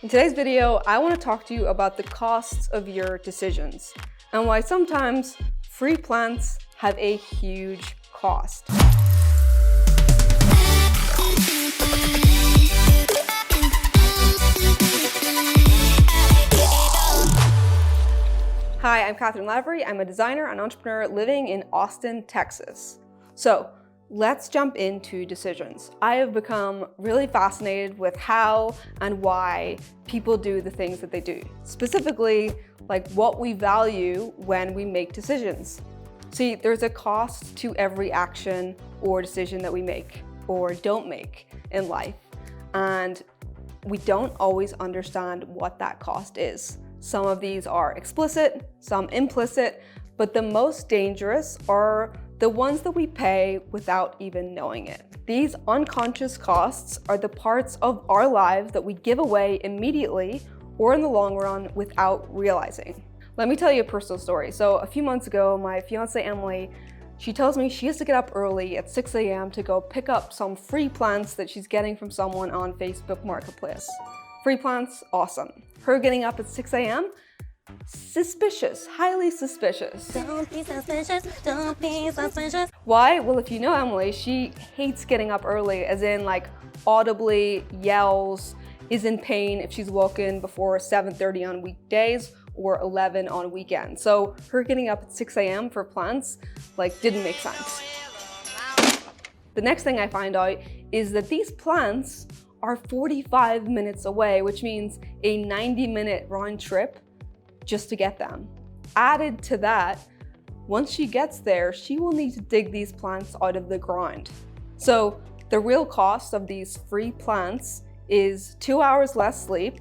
In today's video, I want to talk to you about the costs of your decisions and why sometimes free plants have a huge cost. Hi, I'm Cathryn Lavery. I'm a designer and entrepreneur living in Austin, Texas. So let's jump into decisions. I have become really fascinated with how and why people do the things that they do. Specifically, like what we value when we make decisions. See, there's a cost to every action or decision that we make or don't make in life. And we don't always understand what that cost is. Some of these are explicit, some implicit, but the most dangerous are the ones that we pay without even knowing it. These unconscious costs are the parts of our lives that we give away immediately or in the long run without realizing. Let me tell you a personal story. So a few months ago, my fiance Emily, she tells me she has to get up early at 6 a.m. to go pick up some free plants that she's getting from someone on Facebook Marketplace. Free plants, awesome. Her getting up at 6 a.m., suspicious, highly suspicious. Don't be suspicious, don't be suspicious. Why? Well, if you know Emily, she hates getting up early, as in like audibly yells, is in pain if she's woken before 7:30 on weekdays or 11 on weekends. So her getting up at 6 a.m. for plants, like, didn't make sense. The next thing I find out is that these plants are 45 minutes away, which means a 90-minute round trip just to get them. Added to that, once she gets there, she will need to dig these plants out of the ground. So the real cost of these free plants is 2 hours less sleep,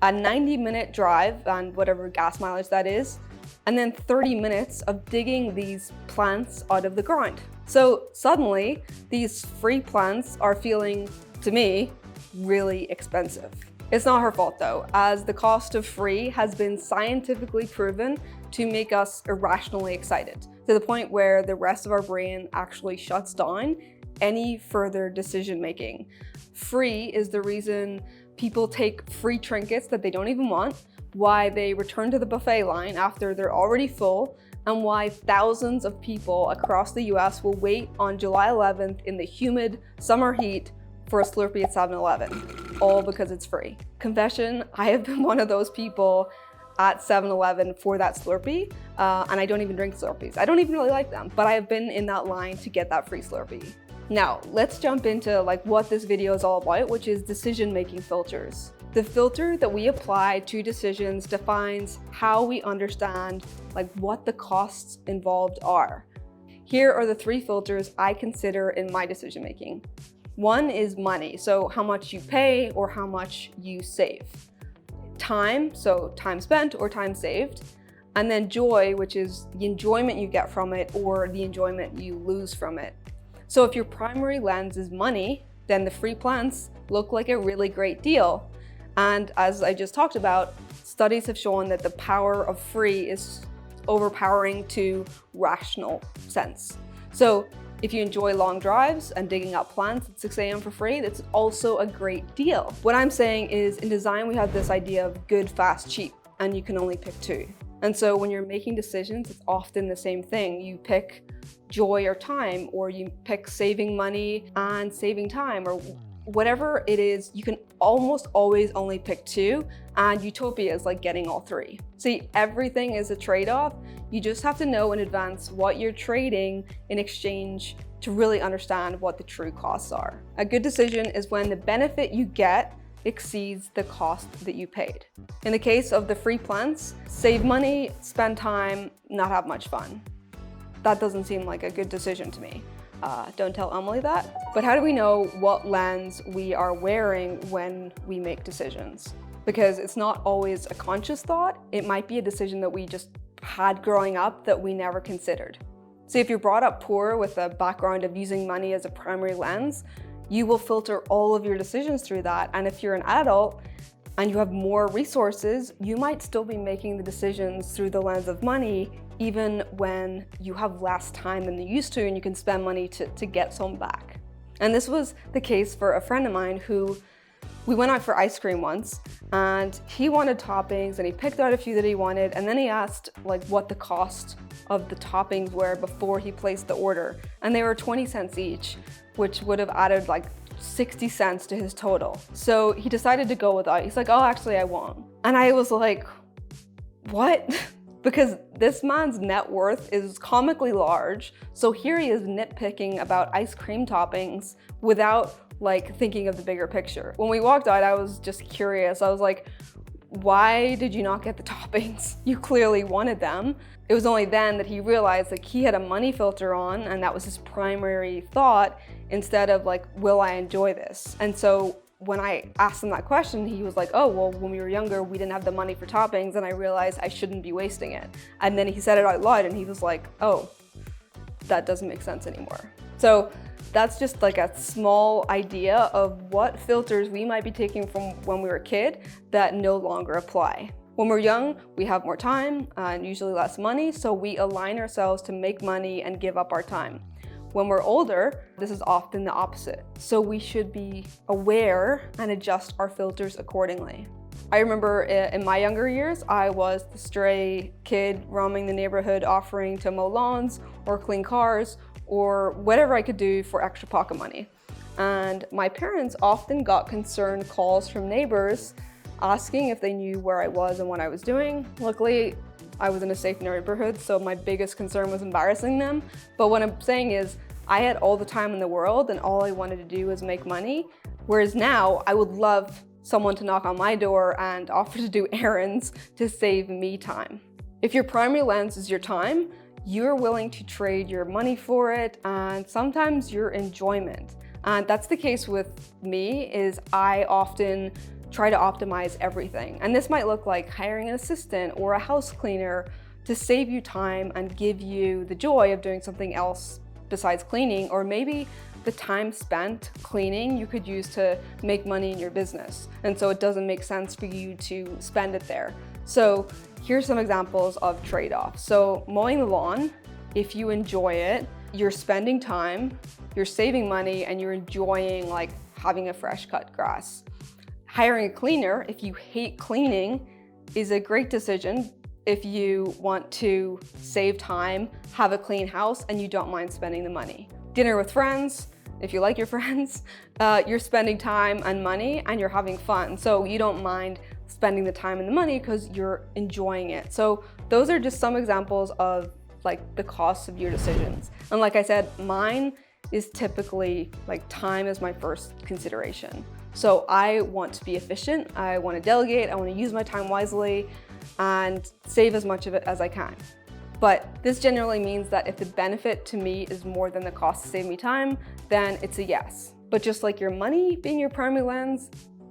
a 90-minute drive and whatever gas mileage that is, and then 30 minutes of digging these plants out of the ground. So suddenly, these free plants are feeling, to me, really expensive. It's not her fault though, as the cost of free has been scientifically proven to make us irrationally excited, to the point where the rest of our brain actually shuts down any further decision making. Free is the reason people take free trinkets that they don't even want, why they return to the buffet line after they're already full, and why thousands of people across the US will wait on July 11th in the humid summer heat for a Slurpee at 7-Eleven, all because it's free. Confession, I have been one of those people at 7-Eleven for that Slurpee, and I don't even drink Slurpees. I don't even really like them, but I have been in that line to get that free Slurpee. Now, let's jump into like what this video is all about, which is decision-making filters. The filter that we apply to decisions defines how we understand like what the costs involved are. Here are the 3 filters I consider in my decision-making. One is money, so how much you pay or how much you save. Time, so time spent or time saved. And then joy, which is the enjoyment you get from it or the enjoyment you lose from it. So if your primary lens is money, then the free plants look like a really great deal. And as I just talked about, studies have shown that the power of free is overpowering to rational sense. So if you enjoy long drives and digging up plants at 6 a.m. for free, that's also a great deal. What I'm saying is in design, we have this idea of good, fast, cheap, and you can only pick 2. And so when you're making decisions, it's often the same thing. You pick joy or time, or you pick saving money and saving time, or whatever it is, you can almost always only pick 2, and utopia is like getting all 3. See, everything is a trade-off. You just have to know in advance what you're trading in exchange to really understand what the true costs are. A good decision is when the benefit you get exceeds the cost that you paid. In the case of the free plants, save money, spend time, not have much fun. That doesn't seem like a good decision to me. Don't tell Emily that. But how do we know what lens we are wearing when we make decisions? Because it's not always a conscious thought. It might be a decision that we just had growing up that we never considered. So if you're brought up poor with a background of using money as a primary lens, you will filter all of your decisions through that. And if you're an adult and you have more resources, you might still be making the decisions through the lens of money, even when you have less time than you used to and you can spend money to get some back. And this was the case for a friend of mine who We went out for ice cream once and he wanted toppings and he picked out a few that he wanted, and then he asked like what the cost of the toppings were before he placed the order, and they were 20 cents each, which would have added like 60 cents to his total. So he decided to go without. He's like, oh, actually I won't. And I was like, what? Because this man's net worth is comically large. So here he is nitpicking about ice cream toppings without like thinking of the bigger picture. When we walked out, I was just curious. I was like, why did you not get the toppings? You clearly wanted them. It was only then that he realized like he had a money filter on, and that was his primary thought, instead of like, will I enjoy this? And so when I asked him that question, he was like, oh, well, when we were younger, we didn't have the money for toppings, and I realized I shouldn't be wasting it. And then he said it out loud and he was like, oh, that doesn't make sense anymore. So that's just like a small idea of what filters we might be taking from when we were a kid that no longer apply. When we're young, we have more time and usually less money, so we align ourselves to make money and give up our time. When we're older, this is often the opposite. So we should be aware and adjust our filters accordingly. I remember in my younger years, I was the stray kid roaming the neighborhood offering to mow lawns or clean cars or whatever I could do for extra pocket money. And my parents often got concerned calls from neighbors asking if they knew where I was and what I was doing. Luckily, I was in a safe neighborhood, so my biggest concern was embarrassing them. But what I'm saying is, I had all the time in the world and all I wanted to do was make money. Whereas now, I would love someone to knock on my door and offer to do errands to save me time. If your primary lens is your time, you're willing to trade your money for it and sometimes your enjoyment. And that's the case with me, is I often try to optimize everything. And this might look like hiring an assistant or a house cleaner to save you time and give you the joy of doing something else besides cleaning, or maybe the time spent cleaning you could use to make money in your business. And so it doesn't make sense for you to spend it there. So here's some examples of trade-offs. So mowing the lawn, if you enjoy it, you're spending time, you're saving money, and you're enjoying like having a fresh cut grass. Hiring a cleaner, if you hate cleaning, is a great decision if you want to save time, have a clean house, and you don't mind spending the money. Dinner with friends, if you like your friends, you're spending time and money and you're having fun. So you don't mind spending the time and the money because you're enjoying it. So those are just some examples of like the costs of your decisions. And like I said, mine is typically like time is my first consideration. So I want to be efficient, I want to delegate, I want to use my time wisely and save as much of it as I can. But this generally means that if the benefit to me is more than the cost to save me time, then it's a yes. But just like your money being your primary lens,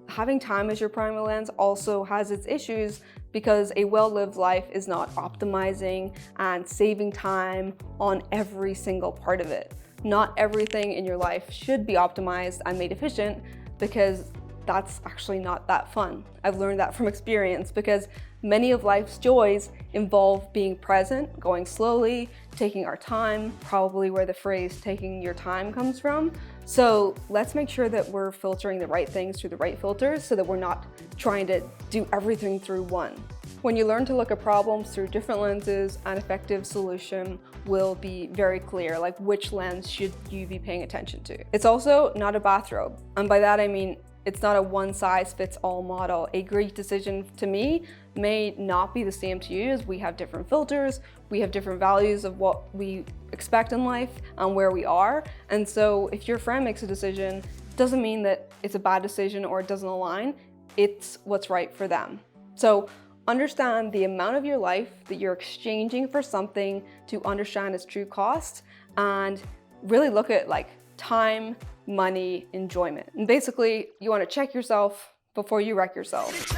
having time as your primary lens also has its issues, because a well-lived life is not optimizing and saving time on every single part of it. Not everything in your life should be optimized and made efficient, because that's actually not that fun. I've learned that from experience, because many of life's joys involve being present, going slowly, taking our time, probably where the phrase taking your time comes from. So let's make sure that we're filtering the right things through the right filters so that we're not trying to do everything through one. When you learn to look at problems through different lenses, an effective solution will be very clear, like which lens should you be paying attention to. It's also not a bathrobe. And by that I mean, it's not a one-size-fits-all model. A great decision to me may not be the same to you, as we have different filters, we have different values of what we expect in life and where we are. And so if your friend makes a decision, it doesn't mean that it's a bad decision or it doesn't align, it's what's right for them. So understand the amount of your life that you're exchanging for something to understand its true cost, and really look at like time, money, enjoyment. And basically, you want to check yourself before you wreck yourself.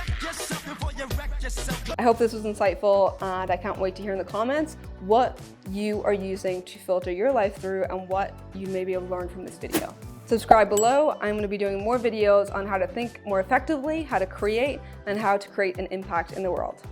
I hope this was insightful, and I can't wait to hear in the comments what you are using to filter your life through and what you maybe have learned from this video. Subscribe below. I'm going to be doing more videos on how to think more effectively, how to create, and how to create an impact in the world.